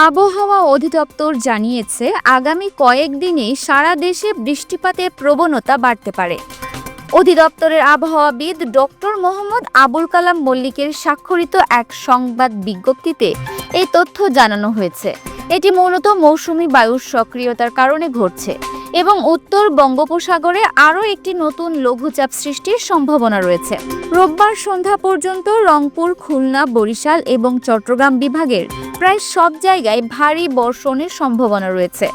আবহাওয়া অধিদপ্তর জানিয়েছে আগামী কয়েকদিনে সারা দেশে বৃষ্টিপাতের প্রবণতা বাড়তে পারে। অধিদপ্তরের আবহাওয়াবিদ ডক্টর মোহাম্মদ আবুল কালাম মল্লিকের স্বাক্ষরিত এক সংবাদ বিজ্ঞপ্তিতে এই তথ্য জানানো হয়েছে। এটি মূলত মৌসুমী বায়ুর সক্রিয়তার কারণে ঘটছে এবং উত্তর বঙ্গোপসাগরে আরও একটি নতুন লঘুচাপ সৃষ্টির সম্ভাবনা রয়েছে। রোববার সন্ধ্যা পর্যন্ত রংপুর, খুলনা, বরিশাল এবং চট্টগ্রাম বিভাগের প্রায় সব জায়গায় ভারী বর্ষণের সম্ভাবনা রয়েছে।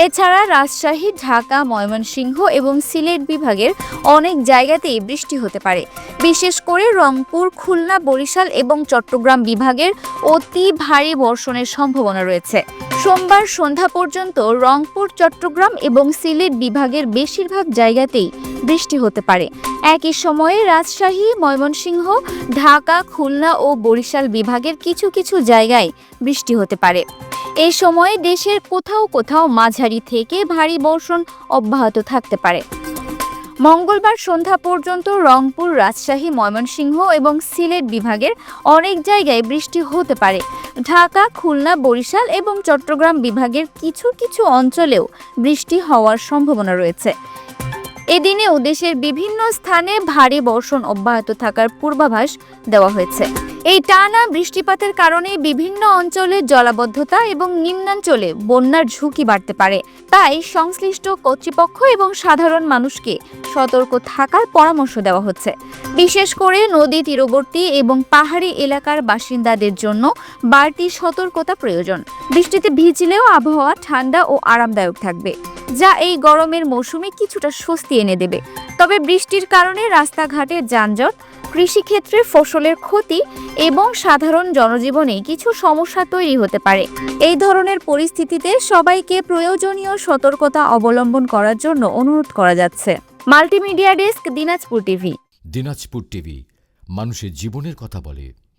এছাড়া রাজশাহী, ঢাকা, ময়মনসিংহ এবং সিলেট বিভাগের অনেক জায়গাতেই বৃষ্টি হতে পারে। বিশেষ করে রংপুর, খুলনা, বরিশাল এবং চট্টগ্রাম বিভাগের অতি ভারী বর্ষণের সম্ভাবনা রয়েছে। সোমবার সন্ধ্যা পর্যন্ত রংপুর, চট্টগ্রাম এবং সিলেট বিভাগের বেশিরভাগ জায়গাতেই বৃষ্টি হতে পারে। একই সময়ে রাজশাহী, ময়মনসিংহ, ঢাকা, খুলনা ও বরিশাল বিভাগের কিছু কিছু জায়গায় বৃষ্টি হতে পারে। এই সময়ে দেশের কোথাও কোথাও মাঝারি থেকে ভারী বর্ষণ অব্যাহত থাকতে পারে। মঙ্গলবার সন্ধ্যা পর্যন্ত রংপুর, রাজশাহী, ময়মনসিংহ এবং সিলেট বিভাগের অনেক জায়গায় বৃষ্টি হতে পারে। ঢাকা, খুলনা, বরিশাল এবং চট্টগ্রাম বিভাগের কিছু কিছু অঞ্চলেও বৃষ্টি হওয়ার সম্ভাবনা রয়েছে। এদিনেও দেশের বিভিন্ন স্থানে ভারী বর্ষণ অব্যাহত থাকার পূর্বাভাস দেওয়া হয়েছে। এই টানা বৃষ্টিপাতের কারণে বিভিন্ন অঞ্চলে জলাবদ্ধতা এবং নিম্নাঞ্চলে বন্যার ঝুঁকি বাড়তে পারে। তাই সংশ্লিষ্ট কর্তৃপক্ষ এবং সাধারণ মানুষকে সতর্ক থাকার পরামর্শ দেওয়া হচ্ছে। বিশেষ করে নদী তীরবর্তী এবং পাহাড়ি এলাকার বাসিন্দাদের জন্য বাড়তি সতর্কতা প্রয়োজন। বৃষ্টিতে ভিজলেও আবহাওয়া ঠান্ডা ও আরামদায়ক থাকবে, যা এই গরমের মৌসুমে কিছুটা স্বস্তি এনে দেবে। তবে বৃষ্টির কারণে রাস্তাঘাটের যানজট, কৃষিক্ষেত্রে ফসলের ক্ষতি এবং সাধারণ জনজীবনে কিছু সমস্যা তৈরি হতে পারে। এই ধরনের পরিস্থিতিতে সবাইকে প্রয়োজনীয় সতর্কতা অবলম্বন করার জন্য অনুরোধ করা যাচ্ছে। Multimedia desk, Dinajpur TV. Dinajpur TV, মানুষের জীবনের কথা বলে।